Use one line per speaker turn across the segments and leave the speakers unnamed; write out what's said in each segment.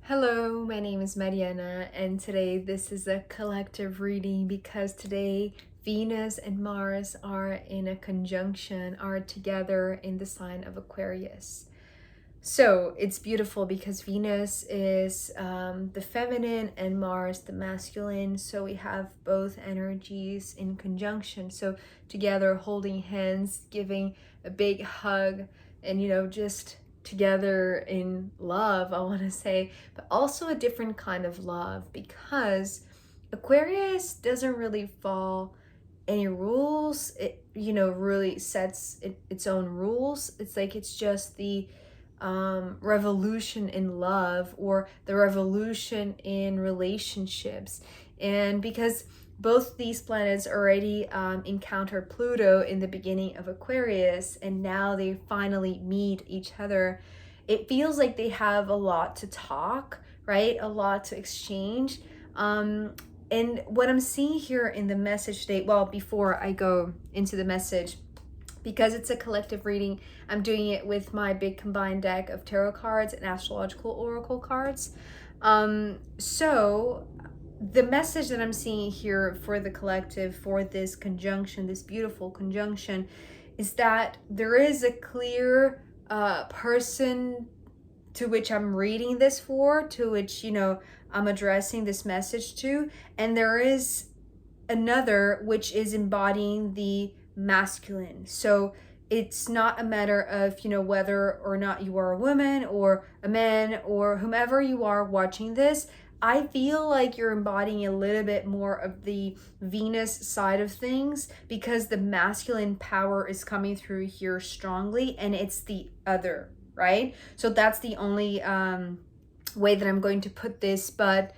Hello, my name is Mariana, and today this is a collective reading because today Venus and Mars are in a conjunction, are together in the sign of Aquarius. So it's beautiful because Venus is the feminine and Mars the masculine. So we have both energies in conjunction. So together, holding hands, giving a big hug, and just together in love, I want to say, but also a different kind of love because Aquarius doesn't really follow any rules. It really sets its own rules. It's like it's just the revolution in love or the revolution in relationships. And because both these planets already encountered Pluto in the beginning of Aquarius, and now they finally meet each other, it feels like they have a lot to talk, right? A lot to exchange. And what I'm seeing here in the message today, well, before I go into the message, because it's a collective reading, I'm doing it with my big combined deck of tarot cards and astrological oracle cards. So the message that I'm seeing here for the collective, for this conjunction, this beautiful conjunction, is that there is a clear person to which I'm reading this for, to which, I'm addressing this message to, and there is another which is embodying the masculine. So it's not a matter of, whether or not you are a woman or a man or whomever you are watching this. I feel like you're embodying a little bit more of the Venus side of things because the masculine power is coming through here strongly, and it's the other, right? So that's the only way that I'm going to put this, but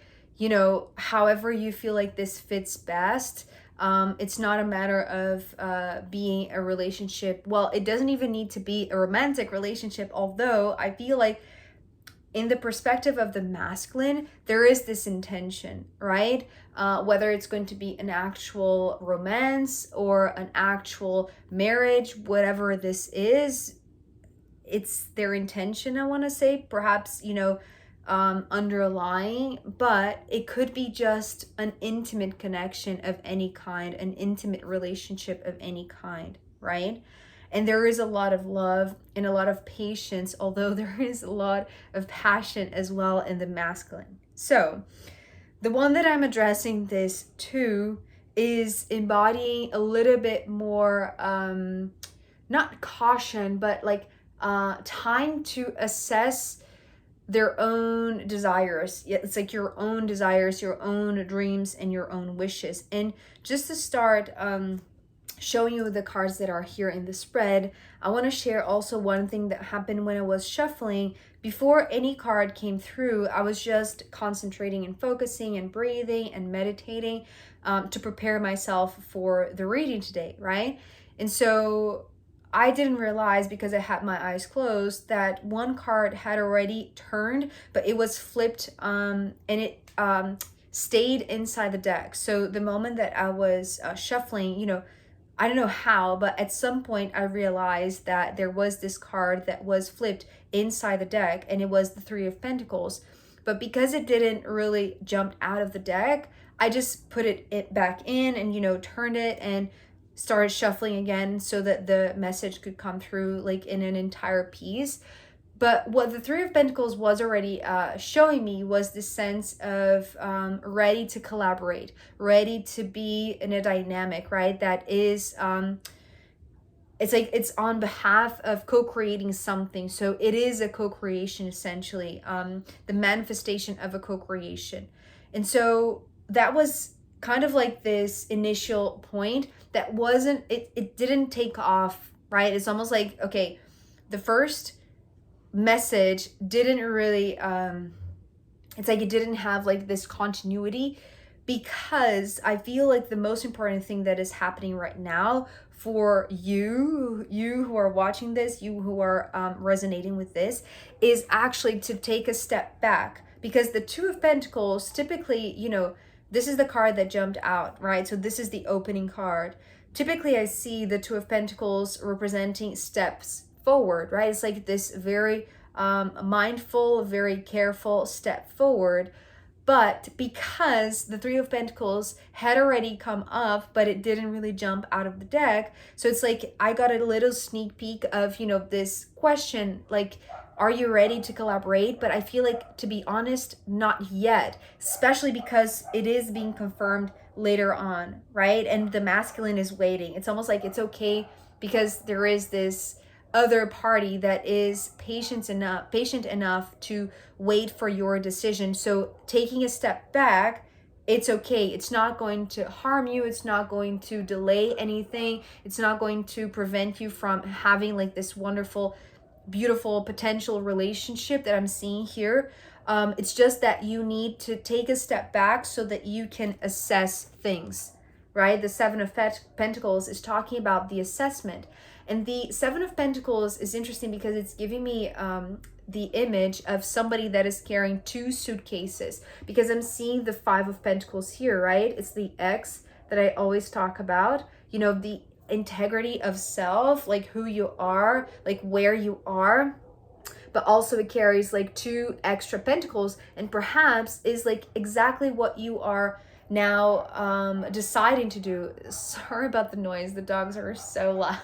however you feel like this fits best. It's not a matter of being a relationship. Well, it doesn't even need to be a romantic relationship, although I feel like in the perspective of the masculine, there is this intention, right? Whether it's going to be an actual romance or an actual marriage, whatever this is, it's their intention, I want to say. Perhaps, underlying, but it could be just an intimate connection of any kind, an intimate relationship of any kind, right? And there is a lot of love and a lot of patience, although there is a lot of passion as well in the masculine. So the one that I'm addressing this to is embodying a little bit more not caution, but like time to assess their own desires. It's like your own desires, your own dreams, and your own wishes. And just to start showing you the cards that are here in the spread, I want to share also one thing that happened when I was shuffling. Before any card came through, I was just concentrating and focusing and breathing and meditating to prepare myself for the reading today, right? And so I didn't realize, because I had my eyes closed, that one card had already turned, but it was flipped and it stayed inside the deck. So the moment that I was shuffling, I don't know how, but at some point I realized that there was this card that was flipped inside the deck, and it was the Three of Pentacles. But because it didn't really jump out of the deck, I just put it back in and, turned it and started shuffling again so that the message could come through like in an entire piece. But what the Three of Pentacles was already showing me was this sense of ready to collaborate, ready to be in a dynamic, right? That is, it's like it's on behalf of co-creating something. So it is a co-creation, essentially, the manifestation of a co-creation. And so that was kind of like this initial point that wasn't, it didn't take off, right? It's almost like, okay, the first message didn't really it's like it didn't have like this continuity, because I feel like the most important thing that is happening right now for you who are watching this, you who are resonating with this, is actually to take a step back. Because the Two of Pentacles, typically, this is the card that jumped out, right? So this is the opening card. Typically, I see the Two of Pentacles representing steps forward, right? It's like this very mindful, very careful step forward. But because the Three of Pentacles had already come up, but it didn't really jump out of the deck, so it's like I got a little sneak peek of, you know, this question, like, are you ready to collaborate? But I feel like, to be honest, not yet, especially because it is being confirmed later on, right? And the masculine is waiting. It's almost like it's okay because there is this other party that is patient enough to wait for your decision. So taking a step back, it's okay. It's not going to harm you. It's not going to delay anything. It's not going to prevent you from having like this wonderful, beautiful potential relationship that I'm seeing here. It's just that you need to take a step back so that you can assess things, right? The Seven of Pentacles is talking about the assessment. And the Seven of Pentacles is interesting because it's giving me the image of somebody that is carrying two suitcases, because I'm seeing the Five of Pentacles here, right? It's the X that I always talk about, you know, the integrity of self, like who you are, like where you are. But also it carries like two extra pentacles, and perhaps is like exactly what you are now deciding to do. Sorry about the noise, the dogs are so loud.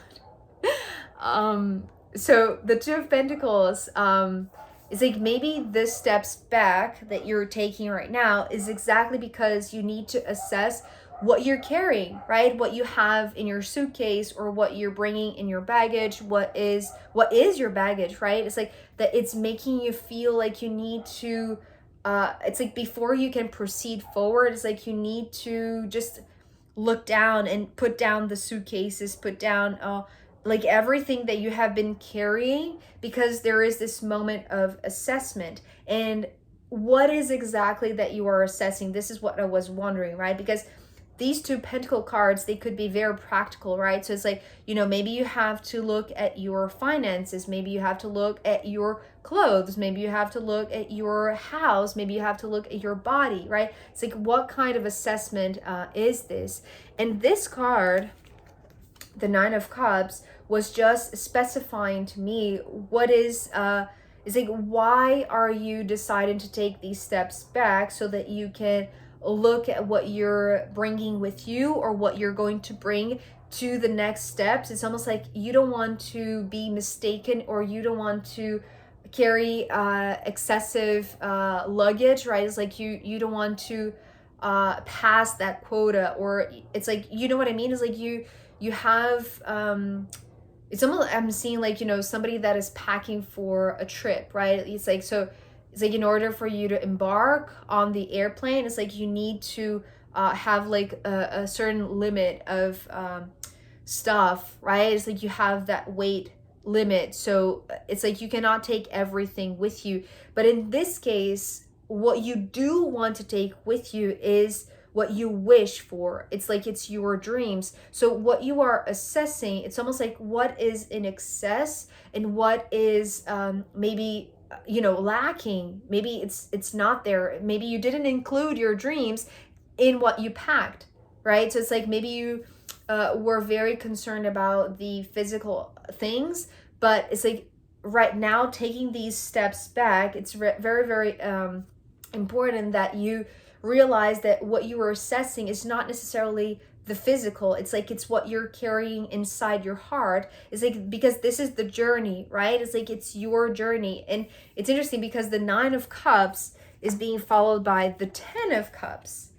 So the Two of Pentacles is like maybe this steps back that you're taking right now is exactly because you need to assess what you're carrying, right? What you have in your suitcase, or what you're bringing in your baggage. What is your baggage, right? It's like that it's making you feel like you need to it's like before you can proceed forward, it's like you need to just look down and put down the suitcases, put down like everything that you have been carrying, because there is this moment of assessment. And what is exactly that you are assessing? This is what I was wondering, right? Because these two pentacle cards, they could be very practical, right? So it's like, you know, maybe you have to look at your finances, maybe you have to look at your clothes, maybe you have to look at your house, maybe you have to look at your body, right? It's like, what kind of assessment is this? And this card, the Nine of Cups, was just specifying to me what is like, why are you deciding to take these steps back so that you can look at what you're bringing with you, or what you're going to bring to the next steps. It's almost like you don't want to be mistaken, or you don't want to carry excessive luggage, right? It's like you don't want to pass that quota, or it's like, you know what I mean? It's like you have it's almost, I'm seeing like, you know, somebody that is packing for a trip, right? It's like, so it's like, in order for you to embark on the airplane, it's like you need to have like a certain limit of stuff, right? It's like you have that weight limit. So it's like you cannot take everything with you. But in this case, what you do want to take with you is what you wish for. It's like it's your dreams. So what you are assessing, it's almost like what is in excess and what is maybe, you know, lacking. Maybe it's not there. Maybe you didn't include your dreams in what you packed, right? So it's like maybe you were very concerned about the physical things, but it's like right now, taking these steps back, it's very, very important that you realize that what you are assessing is not necessarily the physical. It's like it's what you're carrying inside your heart. It's like, because this is the journey, right? It's like it's your journey. And it's interesting because the Nine of Cups is being followed by the Ten of Cups.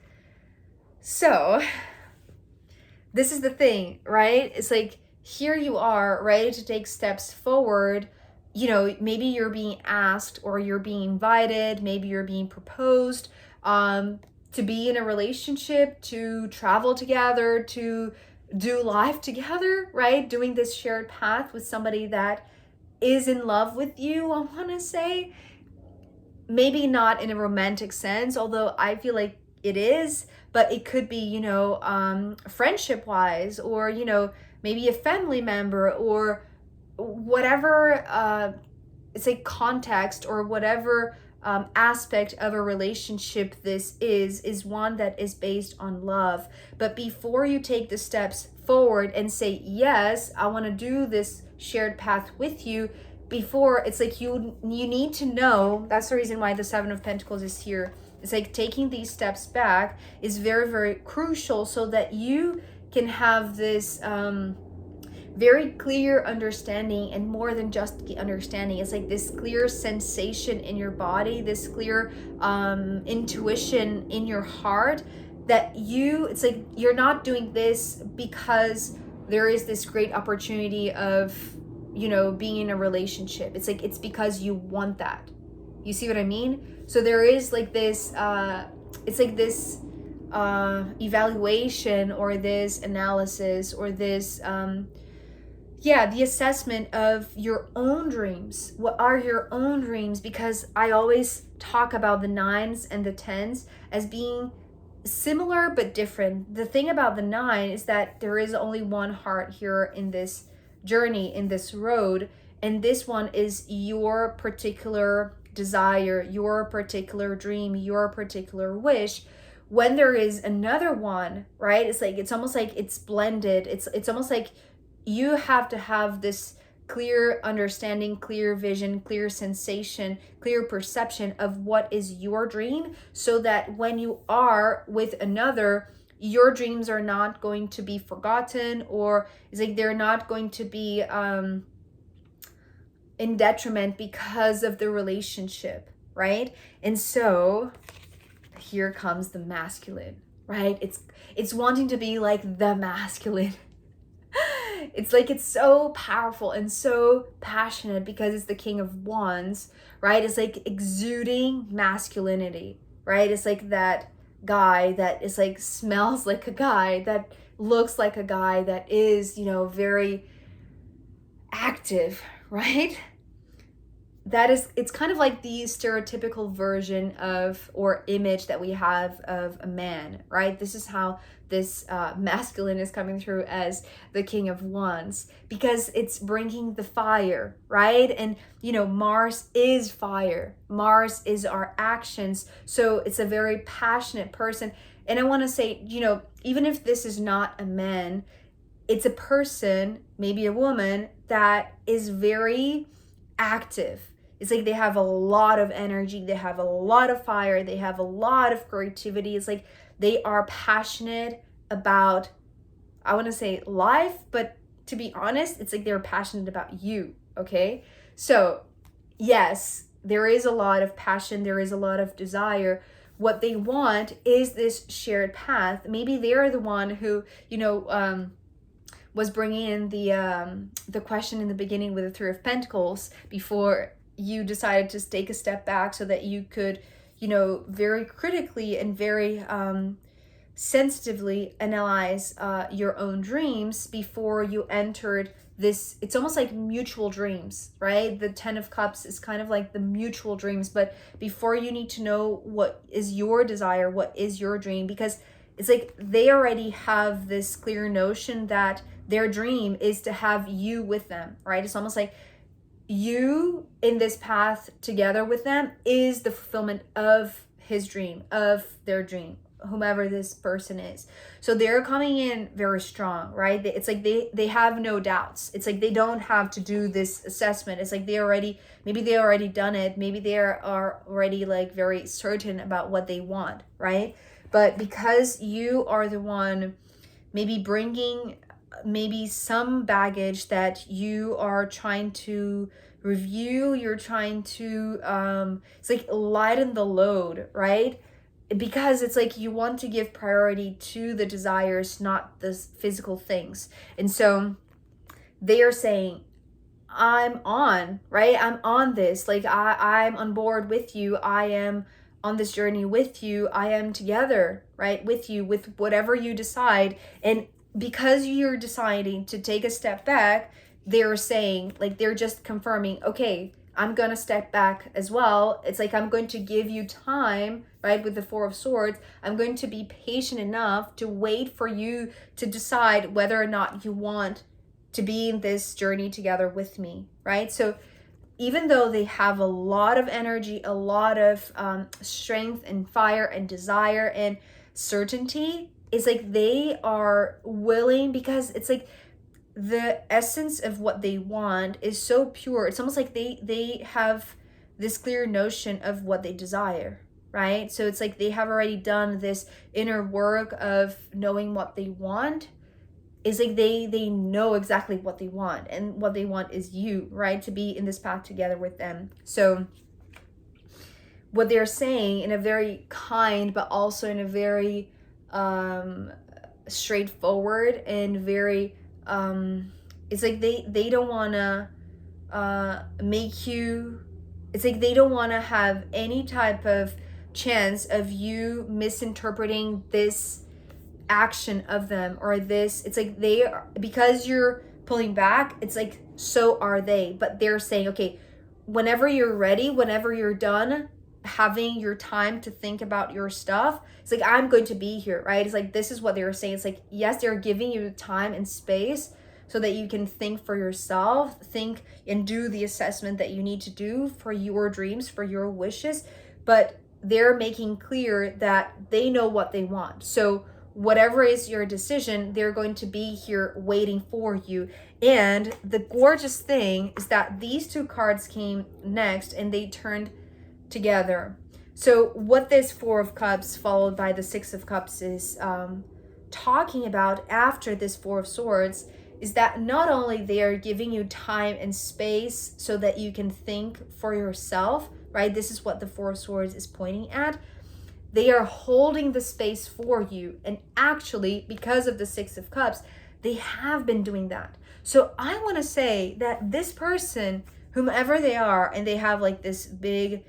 So this is the thing, right? It's like, here you are ready to take steps forward. You know, maybe you're being asked, or you're being invited, maybe you're being proposed to be in a relationship, to travel together, to do life together, right? Doing this shared path with somebody that is in love with you, I want to say. Maybe not in a romantic sense, although I feel like it is, but it could be, you know, friendship wise, or, you know, maybe a family member, or whatever it's like context, or whatever aspect of a relationship this is one that is based on love. But before you take the steps forward and say, yes, I want to do this shared path with you, before, it's like you need to know, that's the reason why the Seven of Pentacles is here. It's like taking these steps back is very, very crucial so that you can have this very clear understanding, and more than just the understanding, it's like this clear sensation in your body, this clear intuition in your heart that it's like you're not doing this because there is this great opportunity of, you know, being in a relationship. It's like it's because you want that. You see what I mean? So there is like this it's like this evaluation or this analysis or this the assessment of your own dreams. What are your own dreams? Because I always talk about the 9s and the 10s as being similar but different. The thing about the 9 is that there is only one heart here in this journey, in this road, and this one is your particular desire, your particular dream, your particular wish. When there is another one, right, it's like it's almost like it's blended. It's almost like you have to have this clear understanding, clear vision, clear sensation, clear perception of what is your dream, so that when you are with another, your dreams are not going to be forgotten, or it's like they're not going to be in detriment because of the relationship, right? And so here comes the masculine, right? It's wanting to be like the masculine. It's like it's so powerful and so passionate because it's the King of Wands, right? It's like exuding masculinity, right? It's like that guy that is like smells like a guy, that looks like a guy, that is, you know, very active, right? That is, it's kind of like the stereotypical version of or image that we have of a man, right? This is how this masculine is coming through as the King of Wands, because it's bringing the fire, right? And, you know, Mars is fire. Mars is our actions. So it's a very passionate person. And I want to say, you know, even if this is not a man, it's a person, maybe a woman, that is very active. It's like they have a lot of energy, they have a lot of fire, they have a lot of creativity. It's like they are passionate about, I want to say life, but to be honest, it's like they're passionate about you, okay? So yes, there is a lot of passion, there is a lot of desire. What they want is this shared path. Maybe they're the one who, you know, was bringing in the question in the beginning with the Three of Pentacles before you decided to take a step back so that you could, you know, very critically and very sensitively analyze your own dreams before you entered this. It's almost like mutual dreams, right? The 10 of Cups is kind of like the mutual dreams, but before, you need to know what is your desire, what is your dream, because it's like they already have this clear notion that their dream is to have you with them, right? It's almost like you in this path together with them is the fulfillment of his dream, of their dream, whomever this person is. So they're coming in very strong, right? It's like they have no doubts. It's like they don't have to do this assessment. It's like maybe they already done it. Maybe they are already like very certain about what they want, right? But because you are the one maybe bringing maybe some baggage that you are trying to review, you're trying to it's like lighten the load, right? Because it's like you want to give priority to the desires, not the physical things. And so they are saying, I'm on, right? I'm on this. Like I'm on board with you. I am on this journey with you. I am together, right? With you, with whatever you decide. And because you're deciding to take a step back, they're saying, like, they're just confirming, okay, I'm gonna step back as well. It's like I'm going to give you time, right? With the Four of Swords, I'm going to be patient enough to wait for you to decide whether or not you want to be in this journey together with me, right? So even though they have a lot of energy, a lot of strength and fire and desire and certainty, it's like they are willing, because it's like the essence of what they want is so pure. It's almost like they have this clear notion of what they desire, right? So it's like they have already done this inner work of knowing what they want. It's like they know exactly what they want, and what they want is you, right? To be in this path together with them. So what they're saying in a very kind, but also in a very straightforward and very it's like they don't want to make you, it's like they don't want to have any type of chance of you misinterpreting this action of them, or this, it's like they are, because you're pulling back, it's like so are they, but they're saying, okay, whenever you're ready, whenever you're done having your time to think about your stuff, it's like I'm going to be here, right? It's like this is what they were saying. It's like, yes, they're giving you time and space so that you can think for yourself, think and do the assessment that you need to do for your dreams, for your wishes, but they're making clear that they know what they want. So whatever is your decision, they're going to be here waiting for you. And the gorgeous thing is that these two cards came next and they turned together. So what this Four of Cups followed by the Six of Cups is talking about after this Four of Swords is that not only they are giving you time and space so that you can think for yourself, right? This is what the Four of Swords is pointing at. They are holding the space for you. And actually, because of the Six of Cups, they have been doing that. So I want to say that this person, whomever they are, and they have like this big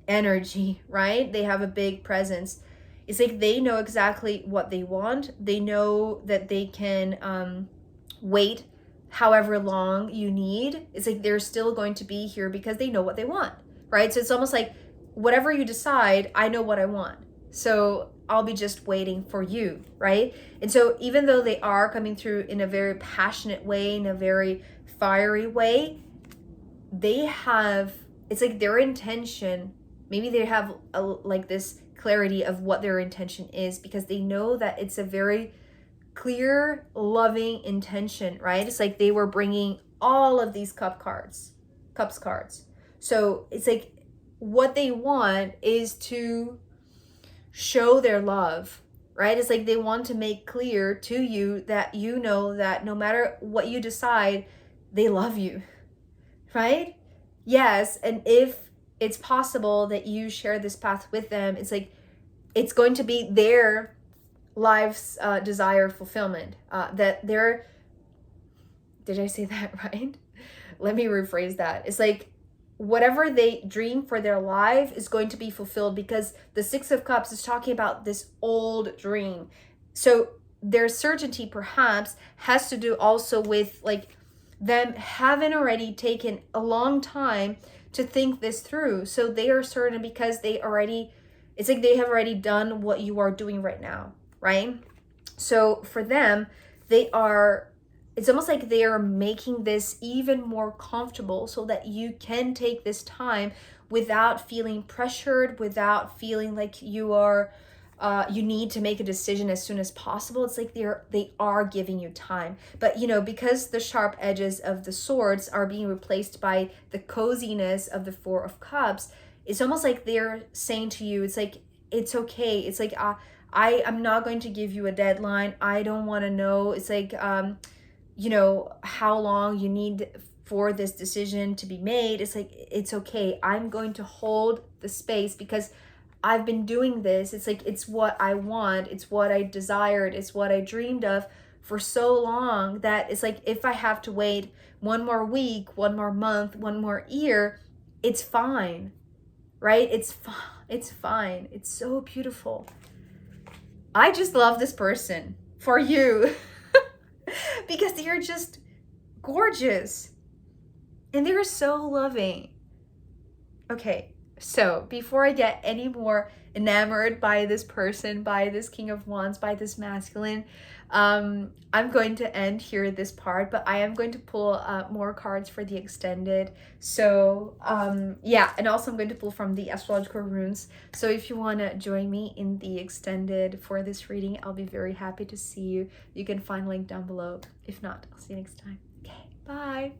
energy, right? They have a big presence. It's like they know exactly what they want. They know that they can wait however long you need. It's like they're still going to be here because they know what they want, right? So it's almost like whatever you decide, I know what I want. So I'll be just waiting for you, right? And so even though they are coming through in a very passionate way, in a very fiery way, they have, it's like their intention, maybe they have like this clarity of what their intention is, because they know that it's a very clear, loving intention, right? It's like they were bringing all of these cups cards. So it's like what they want is to show their love, right? It's like they want to make clear to you that you know that no matter what you decide, they love you, right? Yes, and if it's possible that you share this path with them, it's like it's going to be their life's desire fulfillment. That they're, did I say that right? Let me rephrase that. It's like whatever they dream for their life is going to be fulfilled, because the Six of Cups is talking about this old dream. So their certainty perhaps has to do also with like them having already taken a long time to think this through. So they are certain because they already, it's like they have already done what you are doing right now, right? So for them, they are, it's almost like they are making this even more comfortable so that you can take this time without feeling pressured, without feeling like you are you need to make a decision as soon as possible. It's like they are giving you time. But you know, because the sharp edges of the swords are being replaced by the coziness of the Four of Cups, it's almost like they're saying to you, it's like, it's okay. It's like I'm not going to give you a deadline. I don't want to know. It's like you know, how long you need for this decision to be made. It's like, it's okay. I'm going to hold the space because I've been doing this. It's like, it's what I want. It's what I desired. It's what I dreamed of for so long that it's like, if I have to wait one more week, one more month, one more year, it's fine, right? It's fine. It's fine. It's so beautiful. I just love this person for you because they're just gorgeous and they're so loving. Okay. So before I get any more enamored by this person, by this King of Wands, by this masculine, I'm going to end here this part, but I am going to pull more cards for the extended. So yeah, and also I'm going to pull from the astrological runes. So if you want to join me in the extended for this reading, I'll be very happy to see you. You can find link down below. If not, I'll see you next time. Okay, bye.